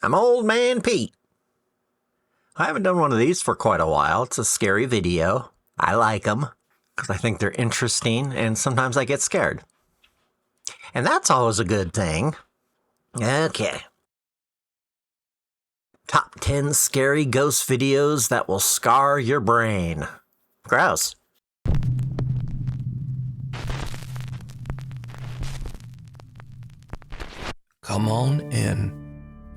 I'm Old Man Pete. I haven't done one of these for quite a while. It's a scary video. I like them because I think they're interesting, and sometimes I get scared. And that's always a good thing. Okay. Top 10 scary ghost videos that will scar your brain. Gross. Come on in.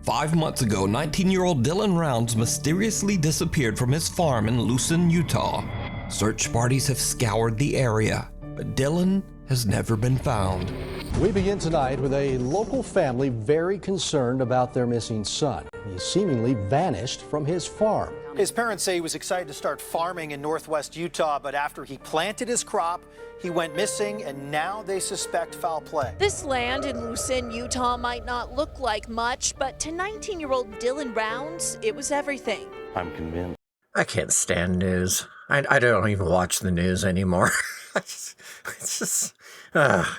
5 months ago, 19-year-old Dylan Rounds mysteriously disappeared from his farm in Larson, Utah. Search parties have scoured the area, but Dylan has never been found. We begin tonight with a local family very concerned about their missing son. He seemingly vanished from his farm. His parents say he was excited to start farming in northwest Utah, but after he planted his crop, he went missing, and now they suspect foul play. This land in Larson, Utah might not look like much, but to 19-year-old Dylan Rounds, it was everything. I'm convinced. I can't stand news. I don't even watch the news anymore. It's just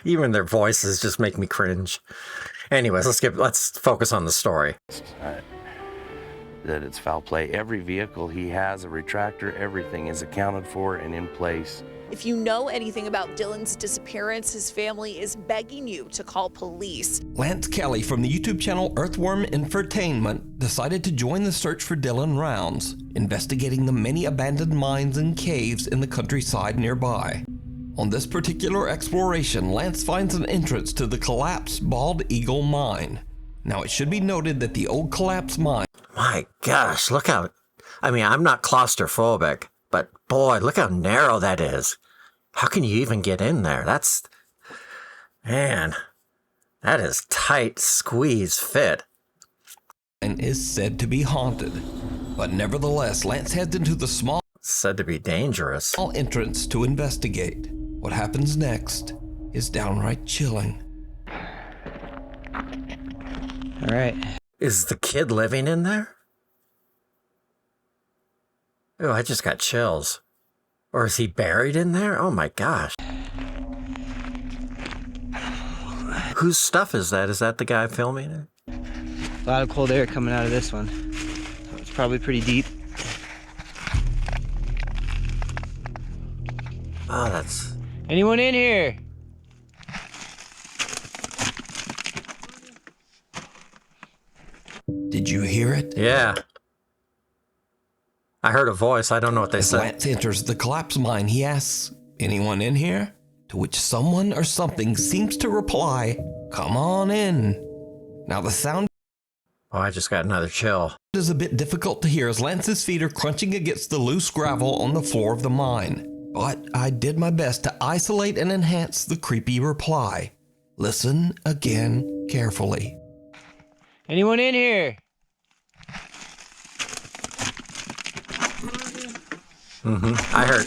even their voices just make me cringe. Anyways, let's focus on the story. That it's foul play. Every vehicle he has, a retractor, everything is accounted for and in place. If you know anything about Dylan's disappearance, his family is begging you to call police. Lance Kelly from the YouTube channel Earthworm Infotainment decided to join the search for Dylan Rounds, investigating the many abandoned mines and caves in the countryside nearby. On this particular exploration, Lance finds an entrance to the collapsed Bald Eagle mine. Now, it should be noted that the old collapsed mine... My gosh, look how... I mean, I'm not claustrophobic, but boy, look how narrow that is. How can you even get in there? Man, that is tight squeeze fit. And is said to be haunted. But nevertheless, Lance heads into the small... Said to be dangerous. ...entrance to investigate. What happens next is downright chilling. All right. Is the kid living in there? Oh, I just got chills. Or is he buried in there? Oh my gosh. Whose stuff is that? Is that the guy filming it? A lot of cold air coming out of this one. So it's probably pretty deep. Oh, that's... Anyone in here? Did you hear it? Yeah. I heard a voice. I don't know what they As said. Lance enters the collapsed mine, he asks, "Anyone in here?" To which someone or something seems to reply, "Come on in." Now the sound Oh, I just got another chill. is a bit difficult to hear as Lance's feet are crunching against the loose gravel on the floor of the mine. But I did my best to isolate and enhance the creepy reply. Listen again carefully. Anyone in here? I heard.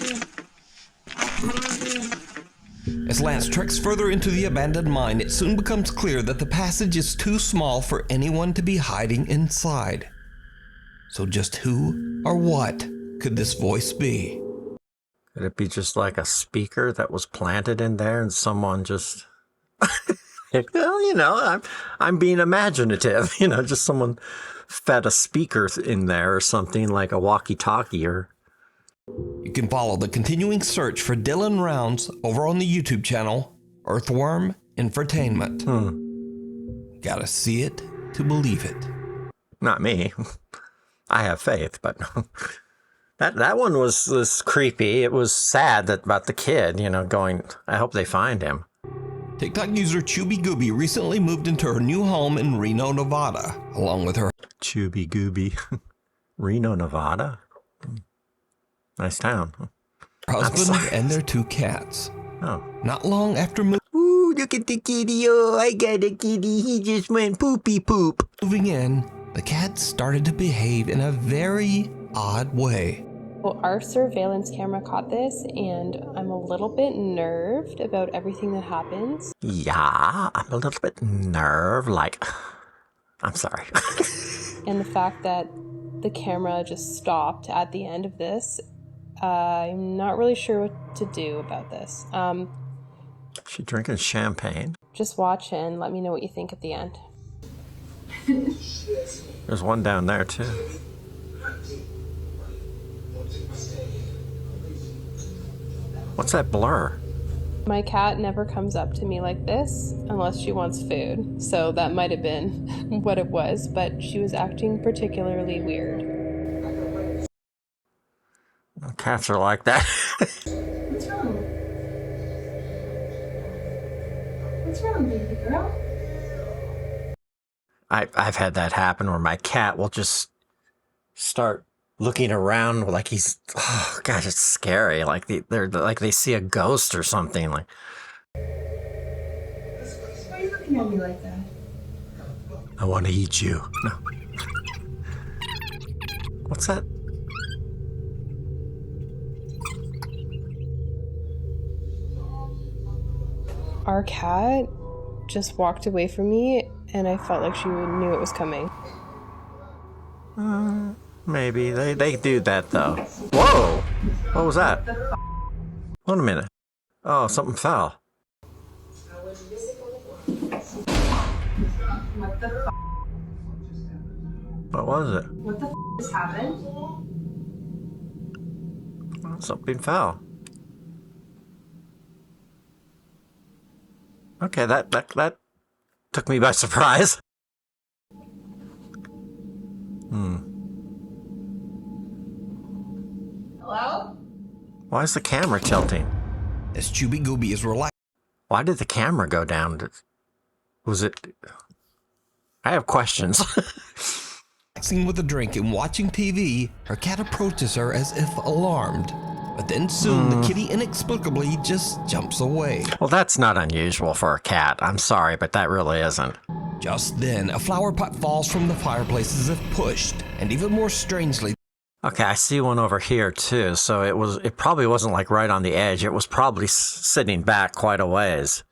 As Lance treks further into the abandoned mine, it soon becomes clear that the passage is too small for anyone to be hiding inside. So just who or what could this voice be? Could it be just like a speaker that was planted in there and someone just... Well, you know, I'm being imaginative. You know, just someone fed a speaker in there or something like a walkie-talkie or... You can follow the continuing search for Dylan Rounds over on the YouTube channel Earthworm Infotainment. Gotta see it to believe it. Not me. I have faith, but... That one was creepy. It was sad about the kid, you know, going, I hope they find him. TikTok user Chubby Gooby recently moved into her new home in Reno, Nevada, along with her Chubby Gooby. Reno, Nevada? Nice town. husband and their 2 cats. Oh. Not long after Ooh, look at the kitty. Oh, I got a kitty. He just went poopy poop. moving in, the cats started to behave in a very odd way. Well, our surveillance camera caught this, and I'm a little bit nerved about everything that happens. Yeah, I'm a little bit nerved, like... I'm sorry. And the fact that the camera just stopped at the end of this, I'm not really sure what to do about this. She drinking champagne? Just watch and let me know what you think at the end. There's one down there too. What's that blur? My cat never comes up to me like this unless she wants food, so that might have been what it was, but she was acting particularly weird. Cats are like that. What's wrong? What's wrong, baby girl? I've had that happen where my cat will just start looking around like he's, oh gosh, it's scary. Like they're like they see a ghost or something. Like, Why are you looking at me like that? I want to eat you. No. What's that? Our cat just walked away from me, and I felt like she knew it was coming. Maybe. They do that though. Whoa! What was that? Wait a minute. Oh, something fell. What the f***? What was it? What the f*** just happened? Something fell. Okay, that took me by surprise. Hello? Why is the camera tilting? As Chubby Gooby is relaxing Why did the camera go down? Was it... I have questions. with a drink and watching TV, her cat approaches her as if alarmed. But then soon the kitty inexplicably just jumps away. Well, that's not unusual for a cat. I'm sorry, but that really isn't. Just then, a flower pot falls from the fireplace as if pushed, and even more strangely, Okay, I see one over here too. So it probably wasn't like right on the edge. It was probably sitting back quite a ways.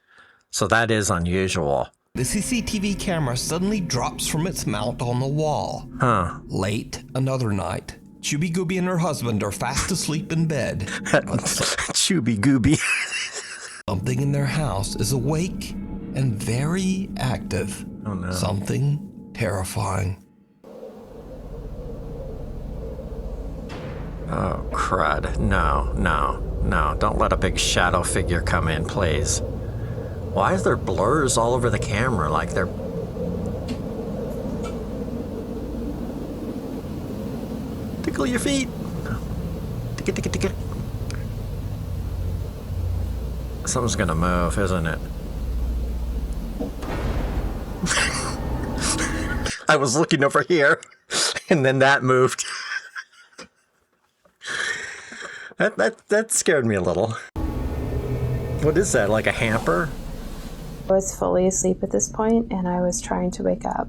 So that is unusual. the CCTV camera suddenly drops from its mount on the wall. Huh. Late another night, Chubby Gooby and her husband are fast asleep in bed. Chubby Gooby. Something in their house is awake and very active. Oh no. Something terrifying. Oh, crud. No. Don't let a big shadow figure come in, please. Why is there blurs all over the camera? Like they're... Tickle your feet. Tick it. Something's gonna move, isn't it? I was looking over here, and then that moved. That scared me a little. What is that, like a hamper? I was fully asleep at this point, and I was trying to wake up.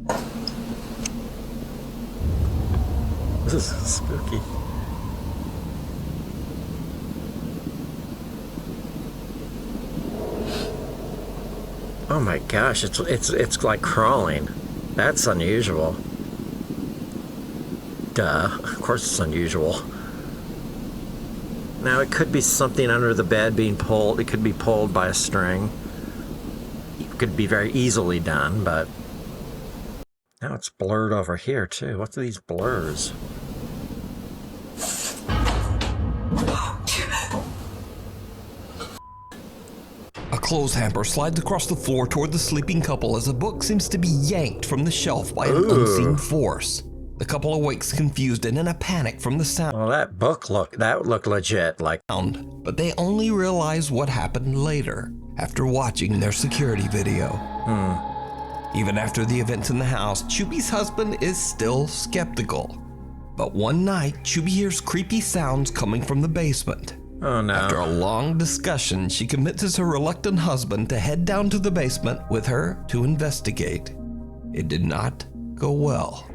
This is spooky. Oh my gosh, it's like crawling. That's unusual. Duh, of course it's unusual. Now it could be something under the bed being pulled. It could be pulled by a string. It could be very easily done, but now it's blurred over here too. What's these blurs? A clothes hamper slides across the floor toward the sleeping couple as a book seems to be yanked from the shelf by an unseen force. The couple awakes confused and in a panic from the sound. Well, that book looked legit, like... But they only realize what happened later, after watching their security video. Even after the events in the house, Chubby's husband is still skeptical. But one night, Chubby hears creepy sounds coming from the basement. Oh no. After a long discussion, she convinces her reluctant husband to head down to the basement with her to investigate. It did not go well.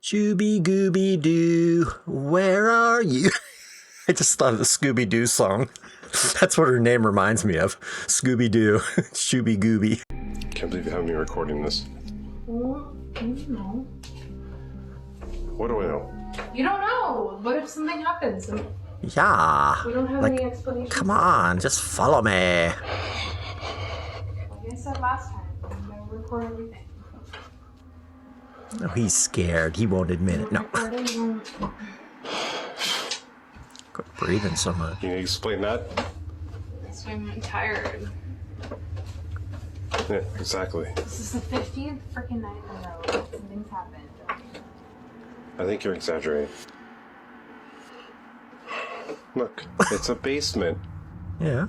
Shooby Gooby Doo, where are you? I just thought of the Scooby Doo song. That's what her name reminds me of. Scooby Doo, Shooby Gooby. Can't believe you have me recording this. Well, you know. What do I know? You don't know. What if something happens? Yeah. We don't have Like, any explanation. come on, just follow me. Like I said last time, I'm gonna record everything. No, he's scared. He won't admit it. No. Quit breathing so much. Can you explain that? So I'm tired. Yeah, exactly. This is the 15th freaking night in a row. Something's happened. I think you're exaggerating. Look, it's a basement. Yeah.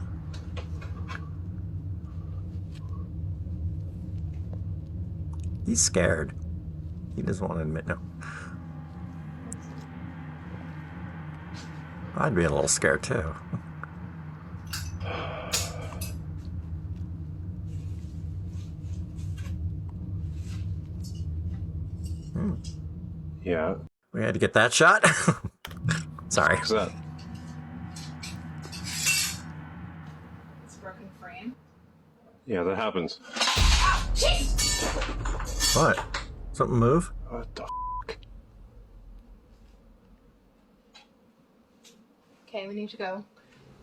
He's scared. He doesn't want to admit no. I'd be a little scared too. Yeah. We had to get that shot. Sorry. What's that? It's broken frame. Yeah, that happens. What? Something move? What the f***? Okay, we need to go.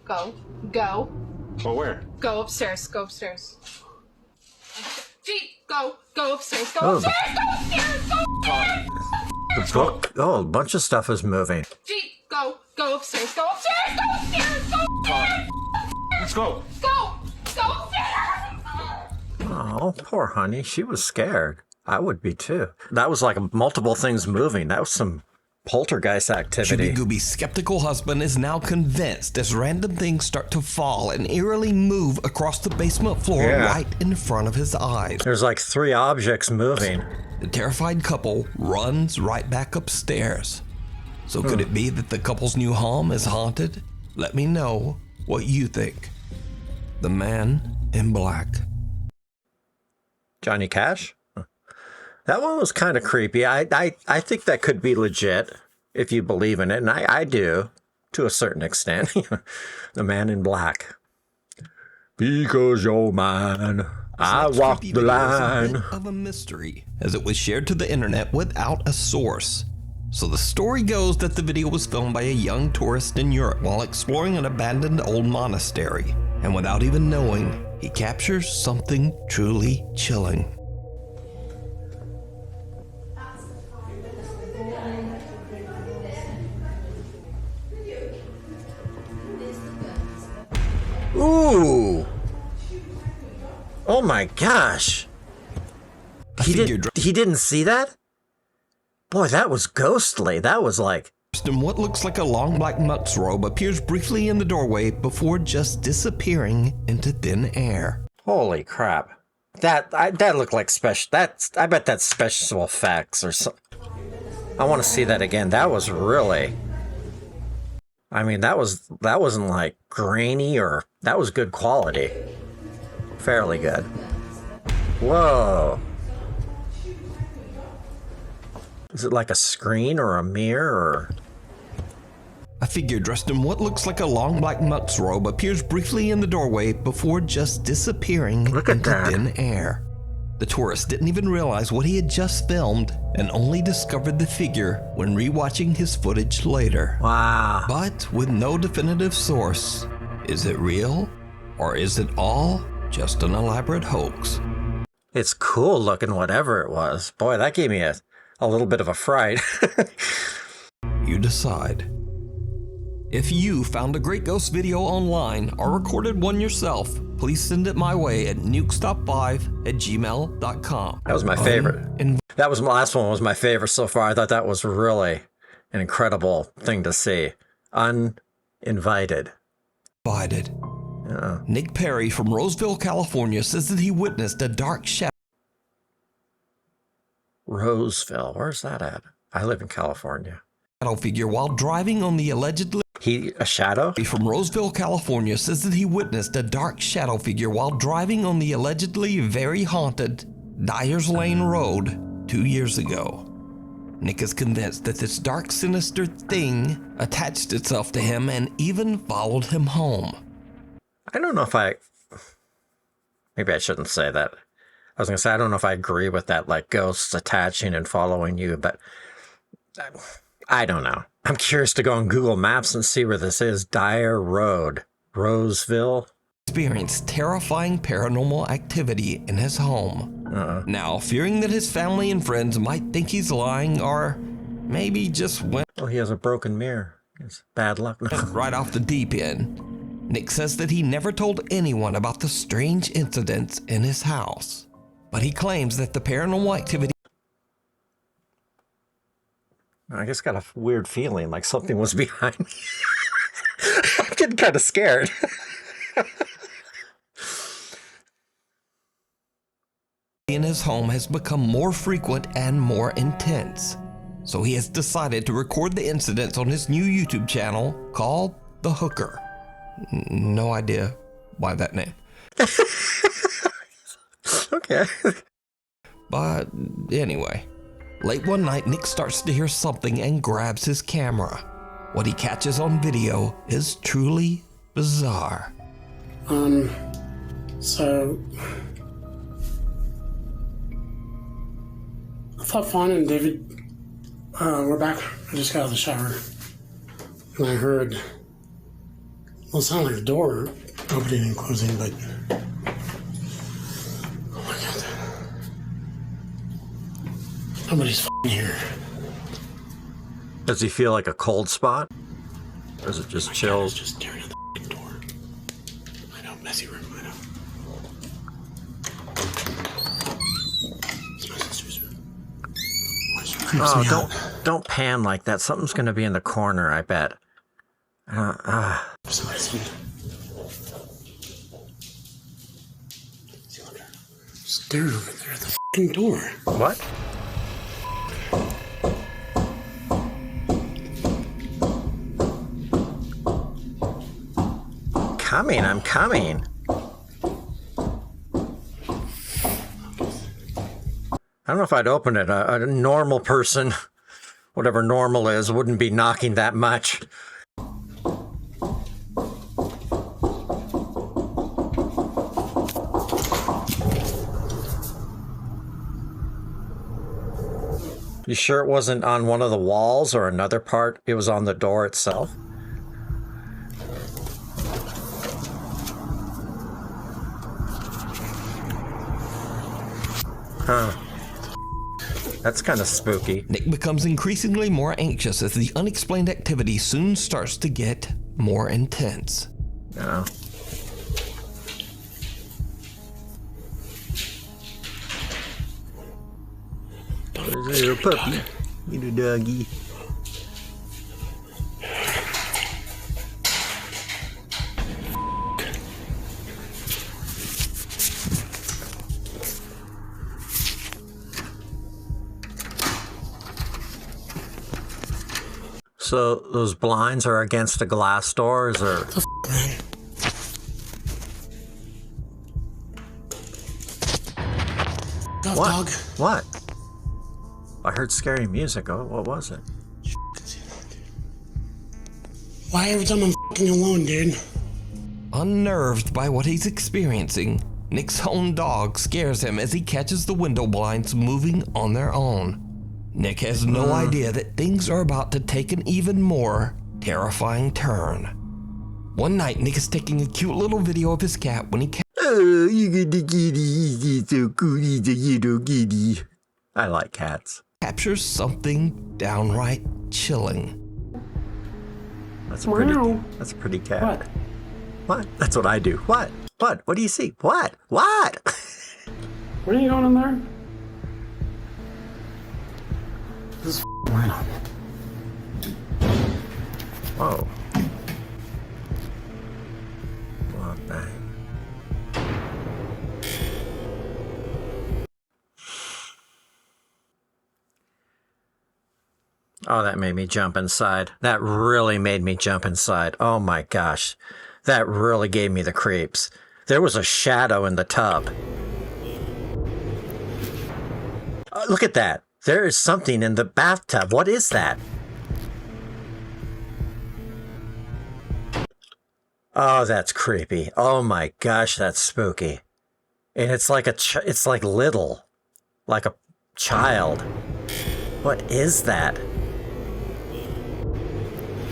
Go. Go. Oh, where? Go upstairs. Go upstairs. Feet. Go. Go upstairs. Go Oh. upstairs. Go upstairs. Go upstairs. The book. Oh, a bunch of stuff is moving. Feet. Go. Go upstairs. Go upstairs. Go upstairs. Go upstairs. Let's go. Go. Go upstairs. Oh, poor honey. She was scared. I would be too. That was like multiple things moving. That was some poltergeist activity. Shooby Gooby's skeptical husband is now convinced as random things start to fall and eerily move across the basement floor right in front of his eyes. There's like 3 objects moving. The terrified couple runs right back upstairs. So could it be that the couple's new home is haunted? Let me know what you think. The Man in Black. Johnny Cash? That one was kind of creepy. I think that could be legit if you believe in it, and I do to a certain extent. The Man in Black. Because you're mine, I walk the line. A bit of a mystery, as it was shared to the internet without a source. So the story goes that the video was filmed by a young tourist in Europe while exploring an abandoned old monastery. And without even knowing, he captures something truly chilling. Ooh! Oh my gosh! He didn't see that? Boy, that was ghostly. That was like... In what looks like a long black monk's robe appears briefly in the doorway before just disappearing into thin air. Holy crap. That looked like special... I bet that's special effects or something. I want to see that again. That was really... I mean, that wasn't like grainy or... That was good quality. Fairly good. Whoa. Is it like a screen or a mirror or... A figure dressed in what looks like a long black monk's robe appears briefly in the doorway before just disappearing into thin air. The tourist didn't even realize what he had just filmed and only discovered the figure when rewatching his footage later. Wow. But with no definitive source, is it real or is it all just an elaborate hoax? It's cool looking, whatever it was. Boy, that gave me a little bit of a fright. You decide. If you found a great ghost video online or recorded one yourself, please send it my way at nukestop5@gmail.com. That was my favorite. That was my last one was my favorite so far. I thought that was really an incredible thing to see. Uninvited. Yeah. Nick Perry from Roseville, California says that he witnessed a dark shadow. Roseville, where's that at? I live in California. Figure while driving on the allegedly... A shadow? From Roseville, California says that he witnessed a dark shadow figure while driving on the allegedly very haunted Dyers Lane Road 2 years ago. Nick is convinced that this dark, sinister thing attached itself to him and even followed him home. I don't know if maybe I shouldn't say that. I was going to say, I don't know if I agree with that, like ghosts attaching and following you, but I don't know. I'm curious to go on Google Maps and see where this is. Dyer Road, Roseville. experienced terrifying paranormal activity in his home. Now, fearing that his family and friends might think he's lying or maybe just went Oh, he has a broken mirror. It's bad luck. right off the deep end, Nick says that he never told anyone about the strange incidents in his house. But he claims that the paranormal activity I just got a weird feeling like something was behind me. I'm getting kind of scared. in his home has become more frequent and more intense. So he has decided to record the incidents on his new YouTube channel called The Hooker. No idea why that name. Okay. But anyway, late one night, Nick starts to hear something and grabs his camera. What he catches on video is truly bizarre. So I thought Fawn and David were back. I just got out of the shower and I heard, well, it sounded like a door opening and closing, but oh my God. Nobody's f***ing here. Does he feel like a cold spot? Or is it just chills? Just staring at the f***ing door. I know, messy room, I know. It's my sister's room. Oh, don't pan like that. Something's gonna be in the corner, I bet. Somebody's in. See, look, staring over there at the f***ing door. What? I'm coming. I don't know if I'd open it. A normal person, whatever normal is, wouldn't be knocking that much. You sure it wasn't on one of the walls or another part? It was on the door itself? Huh. That's kind of spooky. Nick becomes increasingly more anxious as the unexplained activity soon starts to get more intense. Yeah. Little puppy. Little doggy. So those blinds are against the glass doors, or? What? Dog. What? I heard scary music. Oh, what was it? Why every time I'm f***ing alone, dude? Unnerved by what he's experiencing, Nick's own dog scares him as he catches the window blinds moving on their own. Nick has no idea that things are about to take an even more terrifying turn. One night, Nick is taking a cute little video of his cat when he Oh, you get the kitty. He's so cool. He's a little kitty. I like cats. captures something downright chilling. That's a pretty cat. What? That's what I do. What? What do you see? What? What are you going in there? This is random. Whoa. What the heck? Oh, that made me jump inside. That really made me jump inside. Oh my gosh. That really gave me the creeps. There was a shadow in the tub. Look at that. There is something in the bathtub. What is that? Oh, that's creepy. Oh my gosh, that's spooky. And it's like it's like little, like a child. What is that?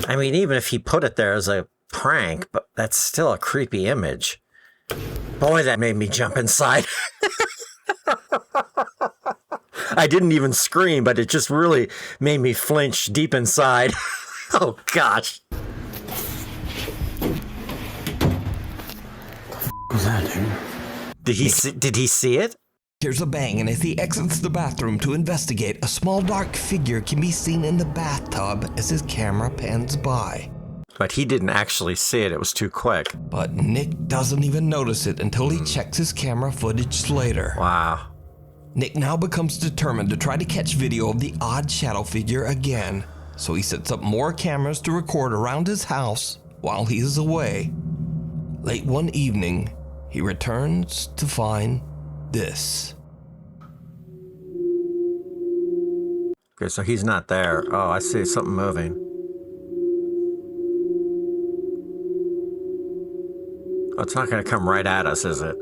I mean, even if he put it there as a prank, but that's still a creepy image. Boy, that made me jump inside. I didn't even scream, but it just really made me flinch deep inside. Oh, gosh. What was that, dude? Did he see it? Here's a bang, and as he exits the bathroom to investigate, a small dark figure can be seen in the bathtub as his camera pans by. But he didn't actually see it. It was too quick. But Nick doesn't even notice it until he checks his camera footage later. Wow. Nick now becomes determined to try to catch video of the odd shadow figure again, so he sets up more cameras to record around his house while he is away. Late one evening, he returns to find this. Okay, so he's not there. Oh, I see something moving. Oh, it's not going to come right at us, is it?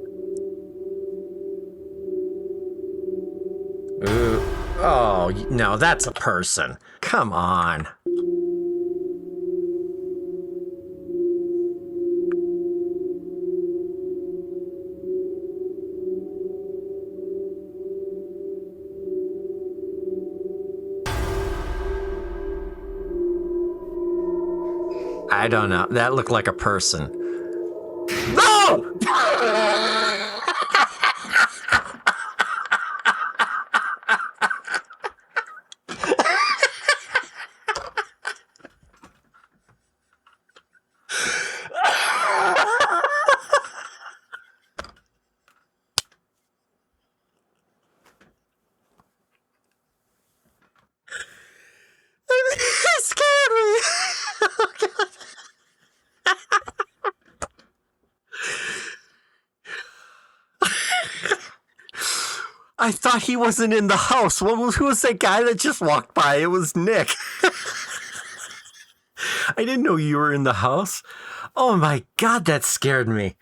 Ooh. Oh, no, that's a person. Come on. I don't know. That looked like a person. No! It scared me. Oh, God. I thought he wasn't in the house. Who was that guy that just walked by? It was Nick. I didn't know you were in the house. Oh my God, that scared me.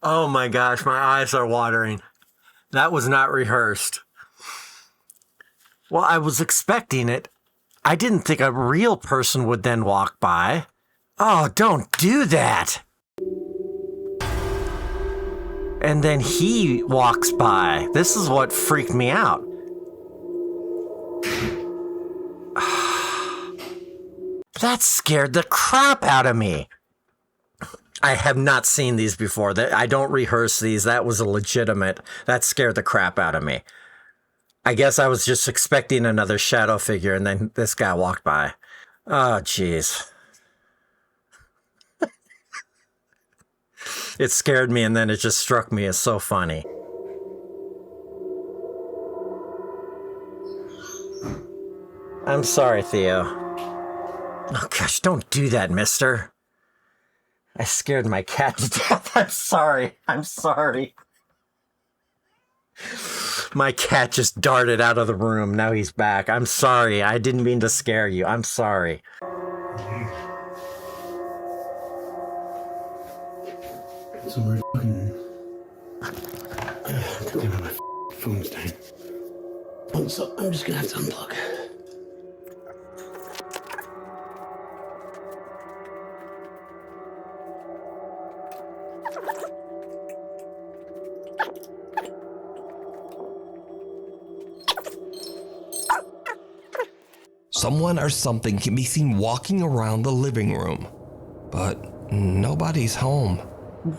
Oh my gosh, my eyes are watering. That was not rehearsed. Well, I was expecting it. I didn't think a real person would then walk by. Oh, don't do that. And then he walks by. This is what freaked me out. That scared the crap out of me. I have not seen these before. I don't rehearse these. That was a legitimate. That scared the crap out of me. I guess I was just expecting another shadow figure, and then this guy walked by. Oh, jeez. It scared me, and then it just struck me as so funny. I'm sorry, Theo. Oh, gosh, don't do that, mister. I scared my cat to death. I'm sorry. I'm sorry. My cat just darted out of the room. Now he's back. I'm sorry. I didn't mean to scare you. I'm sorry. So we're fucking... God, my phone's dying. Oh, so I'm just gonna have to unplug. Someone or something can be seen walking around the living room, but nobody's home.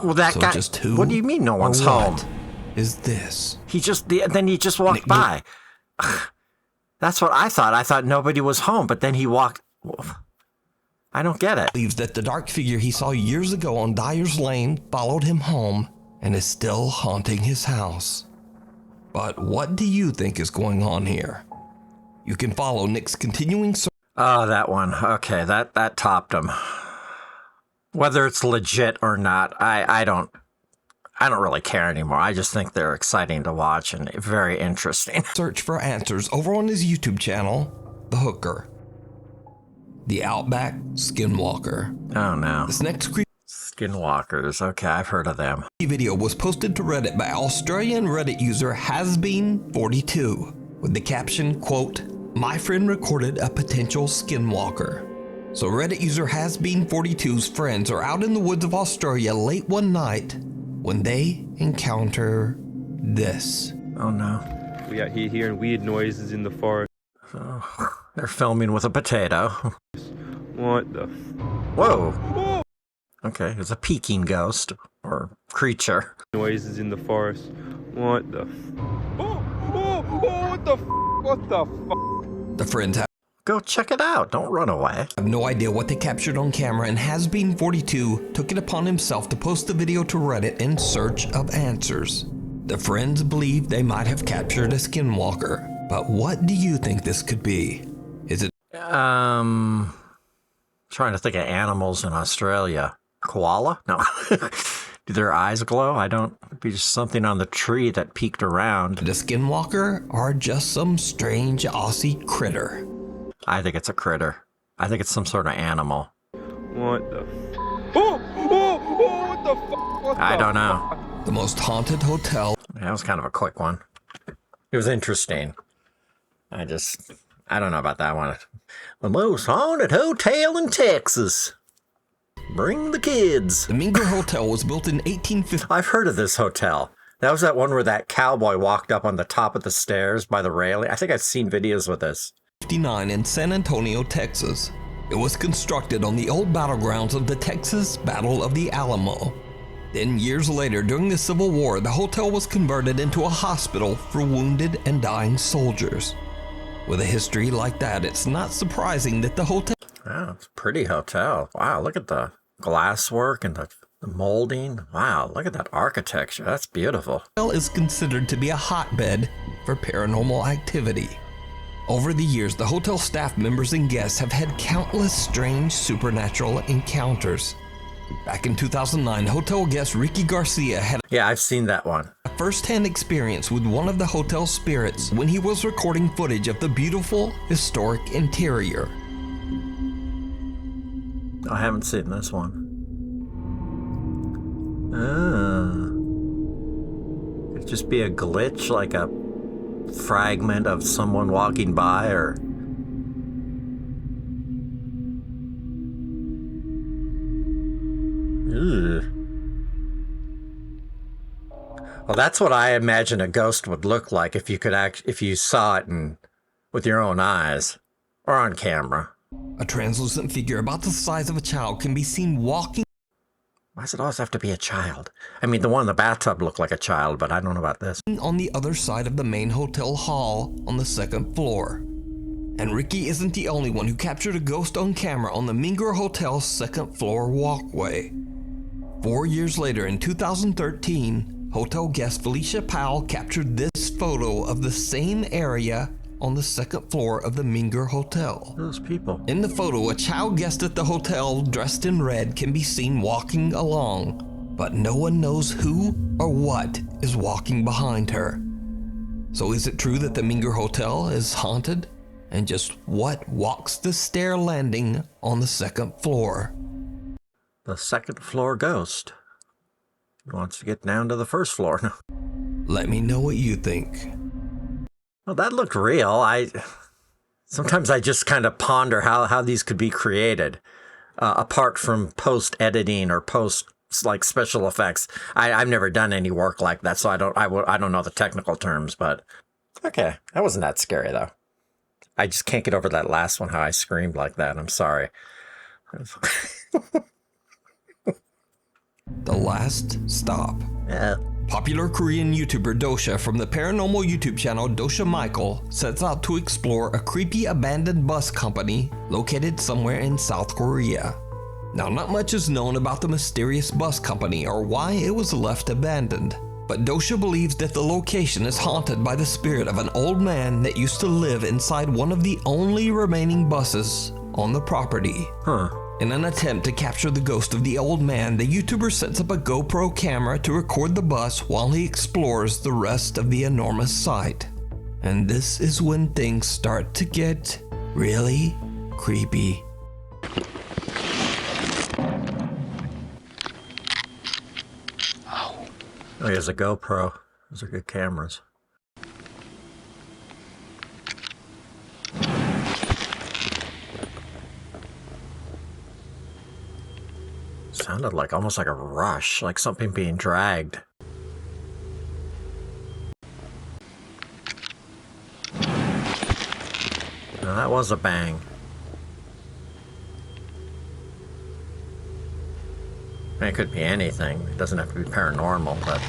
Well, that So guy. just who What do you mean no or one's what home? is this? Then he just walked by. That's what I thought. I thought nobody was home, but then he walked. I don't get it. Believes that the dark figure he saw years ago on Dyer's Lane followed him home and is still haunting his house. But what do you think is going on here? You can follow Nick's continuing search. Oh, that one. Okay, that topped him. Whether it's legit or not, I don't really care anymore. I just think they're exciting to watch and very interesting. Search for answers over on his YouTube channel, The Hooker. The Outback Skinwalker. Oh no. This next creepy Skinwalkers. Okay, I've heard of them. video was posted to Reddit by Australian Reddit user Hasbeen42 with the caption, quote, my friend recorded a potential skinwalker. So Reddit user HasBeen42's friends are out in the woods of Australia late one night when they encounter this. Oh no. We out here hearing weird noises in the forest. Oh, they're filming with a potato. What the? Whoa. Okay, it's a peeking ghost or creature. Noises in the forest. What the? What the? What the? The friends have Go check it out. Don't run away. no idea what they captured on camera, and HasBeen42 took it upon himself to post the video to Reddit in search of answers. The friends believe they might have captured a skinwalker, but what do you think this could be? Is it Trying to think of animals in Australia. Koala? No. Do their eyes glow? I don't. It'd be just something on the tree that peeked around. a skinwalker or just some strange Aussie critter? I think it's a critter. I think it's some sort of animal. What the? What the? What I don't know. The most haunted hotel That was kind of a quick one. It was interesting. I don't know about that one. The most haunted hotel in Texas. Bring the kids. The Minger Hotel was built in 1850. I've heard of this hotel. That was that one where that cowboy walked up on the top of the stairs by the railing. I think I've seen videos with this. 59 in San Antonio, Texas. It was constructed on the old battlegrounds of the Texas Battle of the Alamo. Then years later, during the Civil War, the hotel was converted into a hospital for wounded and dying soldiers. With a history like that, it's not surprising that the hotel Wow, it's a pretty hotel. Wow, look at the glasswork and the molding. Wow, look at that architecture. That's beautiful. is considered to be a hotbed for paranormal activity. Over the years, the hotel staff members and guests have had countless strange supernatural encounters. Back in 2009, hotel guest Ricky Garcia had Yeah, I've seen that one. a first-hand experience with one of the hotel spirits when he was recording footage of the beautiful, historic interior. I haven't seen this one. Could it just be a glitch, like a fragment of someone walking by, or... Ugh. Well, that's what I imagine a ghost would look like if you could if you saw it with your own eyes or on camera. A translucent figure about the size of a child can be seen walking Why does it always have to be a child? I mean, the one in the bathtub looked like a child, but I don't know about this. on the other side of the main hotel hall on the second floor. And Ricky isn't the only one who captured a ghost on camera on the Minger Hotel's second floor walkway. 4 years later, in 2013, hotel guest Felicia Powell captured this photo of the same area on the second floor of the Minger Hotel. Those people. In the photo, a child guest at the hotel dressed in red can be seen walking along, but no one knows who or what is walking behind her. So is it true that the Minger Hotel is haunted? And just what walks the stair landing on the second floor? The second floor ghost. He wants to get down to the first floor. Let me know what you think. Well, that looked real. Sometimes I just kind of ponder how these could be created, apart from post-editing or like special effects. I've never done any work like that, so I don't know the technical terms, but okay. That wasn't that scary, though. I just can't get over that last one, how I screamed like that. I'm sorry. The Last Stop. Yeah. Popular Korean YouTuber Dosha from the paranormal YouTube channel Dosha Michael sets out to explore a creepy abandoned bus company located somewhere in South Korea. Now, not much is known about the mysterious bus company or why it was left abandoned, but Dosha believes that the location is haunted by the spirit of an old man that used to live inside one of the only remaining buses on the property. Huh. In an attempt to capture the ghost of the old man, the YouTuber sets up a GoPro camera to record the bus while he explores the rest of the enormous site. And this is when things start to get really creepy. Oh, here's a GoPro. Those are good cameras. Sounded like almost like a rush, like something being dragged. No, that was a bang. I mean, it could be anything. It doesn't have to be paranormal, but...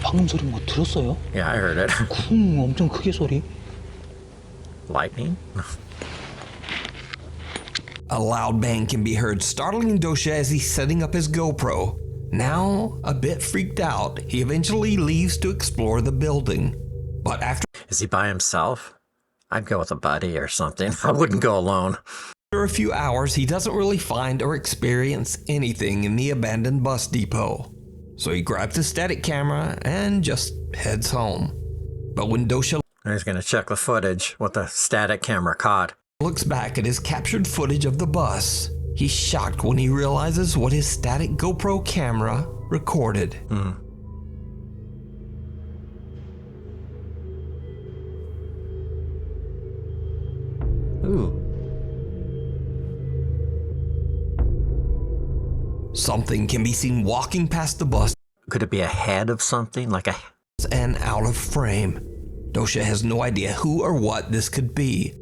방금 소리 뭐 들었어요? Yeah, I heard it. 쿵 엄청 크게 소리. Lightning? A loud bang can be heard, startling Dosha as he's setting up his GoPro. Now, a bit freaked out, he eventually leaves to explore the building. But after... Is he by himself? I'd go with a buddy or something. I wouldn't go alone. After a few hours, he doesn't really find or experience anything in the abandoned bus depot. So he grabs his static camera and just heads home. But when Dosha... He's gonna check the footage, what the static camera caught. Looks back at his captured footage of the bus, he's shocked when he realizes what his static GoPro camera recorded. Ooh. Something can be seen walking past the bus. Could it be a head of something? Like a... And out of frame. Dosha has no idea who or what this could be.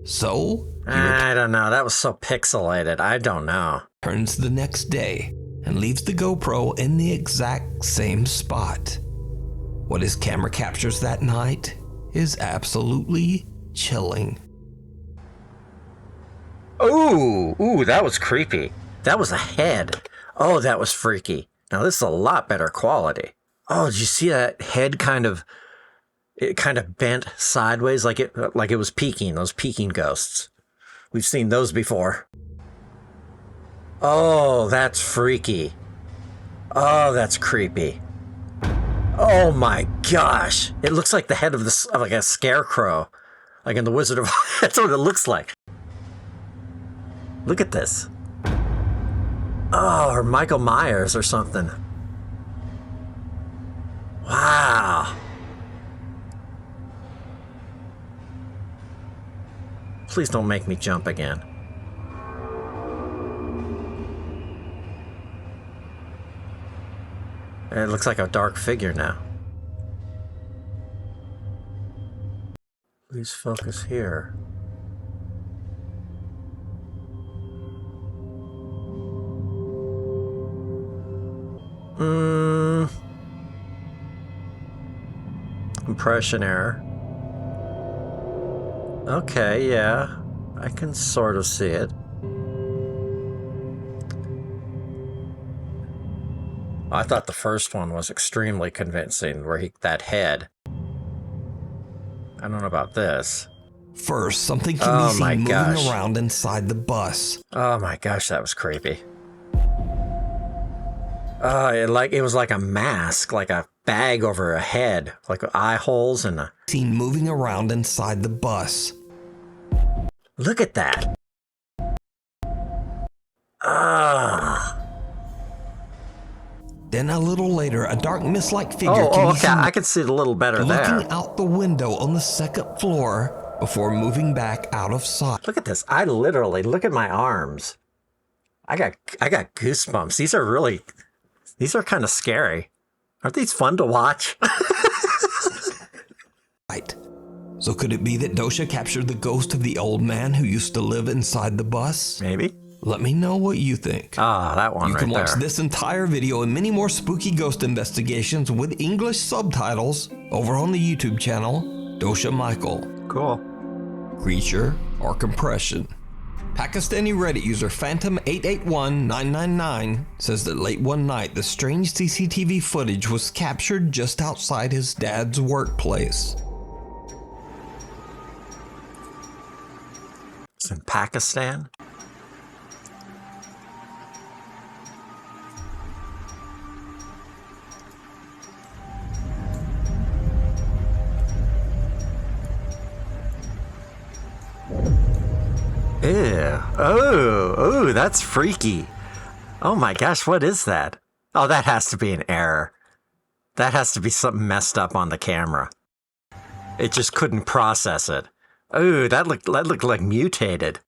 So, I don't know. That was so pixelated. I don't know. Returns the next day and leaves the GoPro in the exact same spot. What his camera captures that night is absolutely chilling. Ooh, that was creepy. That was a head. Oh, that was freaky. Now this is a lot better quality. Oh, did you see that head kind of bent sideways like it was peeking, those peeking ghosts. We've seen those before. Oh, that's freaky. Oh, that's creepy. Oh my gosh. It looks like the head of like a scarecrow. Like in The Wizard of Oz. That's what it looks like. Look at this. Oh, or Michael Myers or something. Wow. Please don't make me jump again. It looks like a dark figure now. Please focus here. Impression error. Okay, yeah. I can sort of see it. I thought the first one was extremely convincing, where that head. I don't know about this. First, something can be seen moving around inside the bus. Oh my gosh, that was creepy. It was like a mask, like a bag over a head, like eye holes and a... Seen moving around inside the bus. Look at that. Then a little later, a dark mist-like figure can be seen. I can see it a little better there. Looking out the window on the second floor before moving back out of sight. Look at this. I literally, look at my arms. I got goosebumps. These are kind of scary. Aren't these fun to watch? Right. So could it be that Dosha captured the ghost of the old man who used to live inside the bus? Maybe. Let me know what you think. That one You can watch this entire video and many more spooky ghost investigations with English subtitles over on the YouTube channel, Dosha Michael. Cool. Creature or compression. Pakistani Reddit user Phantom881999 says that late one night the strange CCTV footage was captured just outside his dad's workplace. It's in Pakistan? Ew. Oh, that's freaky. Oh my gosh, what is that? Oh, that has to be an error. That has to be something messed up on the camera. It just couldn't process it. Oh, that looked like mutated.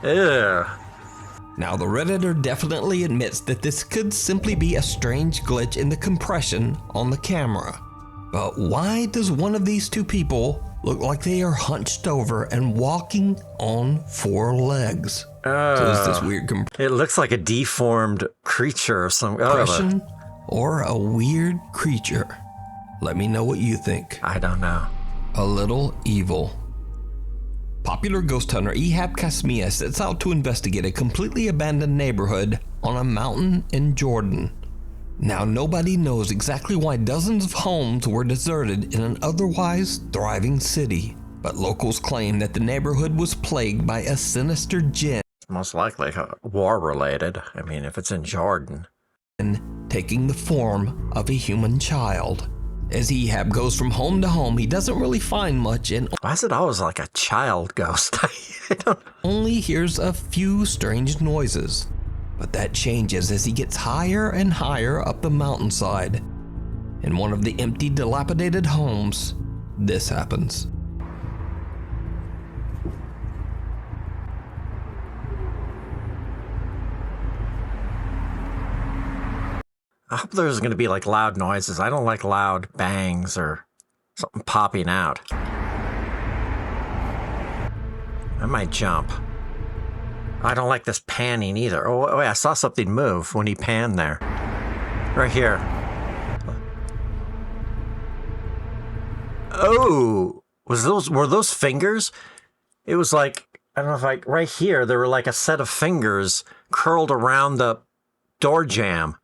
Ew. Now, the Redditor definitely admits that this could simply be a strange glitch in the compression on the camera. But why does one of these two people look like they are hunched over and walking on 4 legs? So is this weird it looks like a deformed creature or some compression or a weird creature? Let me know what you think. I don't know. A little evil. Popular ghost hunter Ehab Kasmia sets out to investigate a completely abandoned neighborhood on a mountain in Jordan. Now, nobody knows exactly why dozens of homes were deserted in an otherwise thriving city, but locals claim that the neighborhood was plagued by a sinister jinn. Most likely war-related. I mean, if it's in Jordan. Taking the form of a human child. As Ehab goes from home to home, he doesn't really find much and why is it always like a child ghost? I don't... only hears a few strange noises. But that changes as he gets higher and higher up the mountainside. In one of the empty, dilapidated homes, this happens. I hope there's going to be like loud noises. I don't like loud bangs or something popping out. I might jump. I don't like this panning either. Oh, wait, I saw something move when he panned there. Right here. Oh, were those fingers? It was like, I don't know if right here, there were like a set of fingers curled around the door jamb.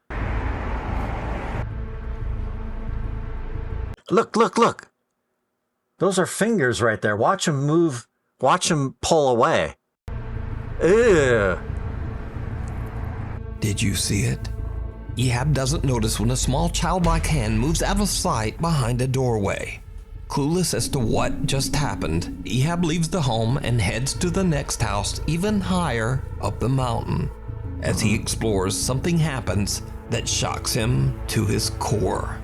Look, look, look. Those are fingers right there. Watch them move. Watch them pull away. Ew. Did you see it? Ehab doesn't notice when a small childlike hand moves out of sight behind a doorway. Clueless as to what just happened, Ehab leaves the home and heads to the next house even higher up the mountain. As he explores, something happens that shocks him to his core.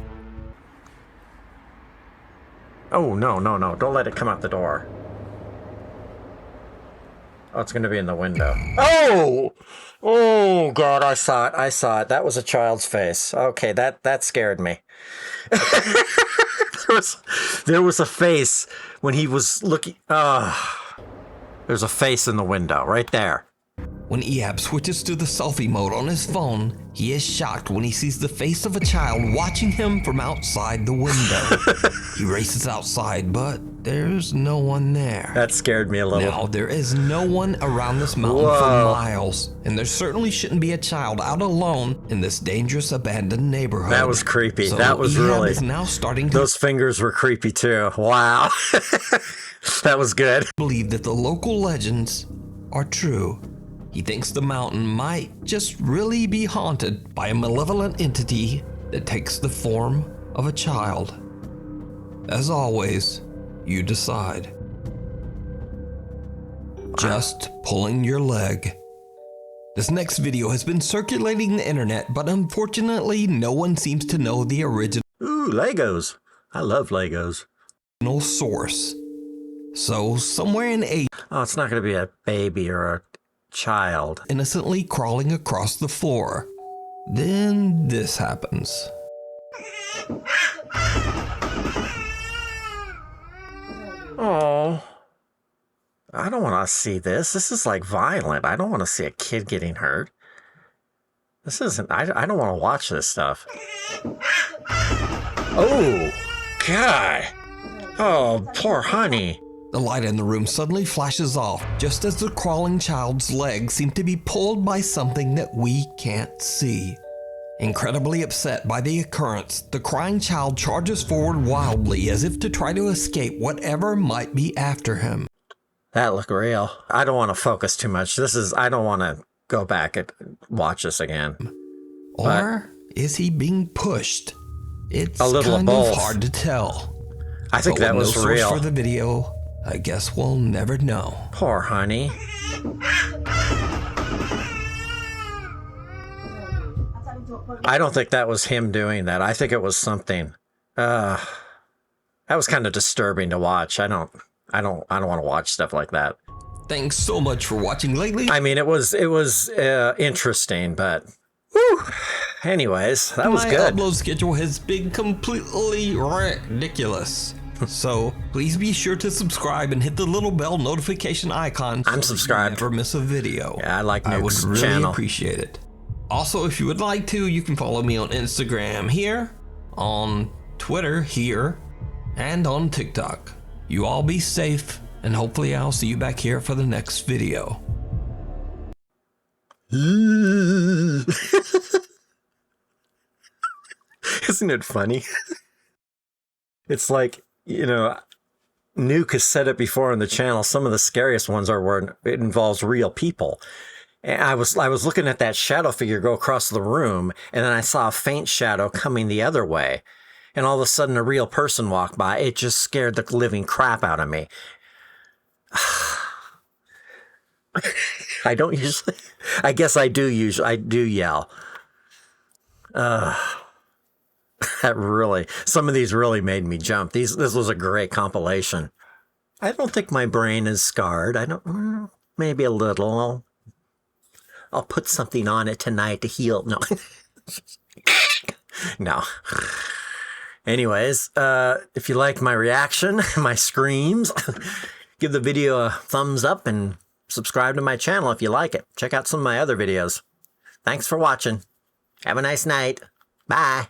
Oh, no, no, no. Don't let it come out the door. Oh, it's going to be in the window. Oh! Oh, God, I saw it. I saw it. That was a child's face. Okay, that scared me. there was a face when he was looking... there's a face in the window, right there. When Ehab switches to the selfie mode on his phone, he is shocked when he sees the face of a child watching him from outside the window. He races outside, but there's no one there. That scared me a little. Now, there is no one around this mountain for miles, and there certainly shouldn't be a child out alone in this dangerous abandoned neighborhood. That was creepy. So that was Ehab really... is now starting to... Those fingers were creepy too. Wow. That was good. ...believe that the local legends are true. He thinks the mountain might just really be haunted by a malevolent entity that takes the form of a child. As always, you decide. Just pulling your leg. This next video has been circulating the internet, but unfortunately, no one seems to know the original. Ooh, Legos. I love Legos. Source. So, somewhere in Asia... Oh, it's not going to be a baby or a child. Innocently crawling across the floor. Then this happens. Oh, I don't want to see this. This is like violent. I don't want to see a kid getting hurt. This isn't, I don't want to watch this stuff. Oh, God. Oh, poor honey. The light in the room suddenly flashes off, just as the crawling child's legs seem to be pulled by something that we can't see. Incredibly upset by the occurrence, the crying child charges forward wildly as if to try to escape whatever might be after him. That looked real. I don't want to focus too much. I don't want to go back and watch this again. Or is he being pushed? It's a little kind of both. Of hard to tell. I think that was no real. Source for the video, I guess we'll never know. Poor honey. I don't think that was him doing that. I think it was something. That was kind of disturbing to watch. I don't want to watch stuff like that. Thanks so much for watching lately. I mean, it was interesting, but whew. Anyways, that was My good. upload schedule has been completely ridiculous. So please be sure to subscribe and hit the little bell notification icon. I'm subscribed. Never miss a video. Yeah, I like Nuke's I would really channel. appreciate it. Also, if you would like to, you can follow me on Instagram here, on Twitter here, and on TikTok. You all be safe, and hopefully I'll see you back here for the next video. Isn't it funny? It's like, you know, Nuke has said it before on the channel. Some of the scariest ones are where it involves real people. And I was looking at that shadow figure go across the room, and then I saw a faint shadow coming the other way. And all of a sudden a real person walked by. It just scared the living crap out of me. I don't usually, I guess I do yell. That really, some of these really made me jump. This was a great compilation. I don't think my brain is scarred. Maybe a little. I'll put something on it tonight to heal. No. No. Anyways, if you liked my reaction, my screams, give the video a thumbs up and subscribe to my channel if you like it. Check out some of my other videos. Thanks for watching. Have a nice night. Bye.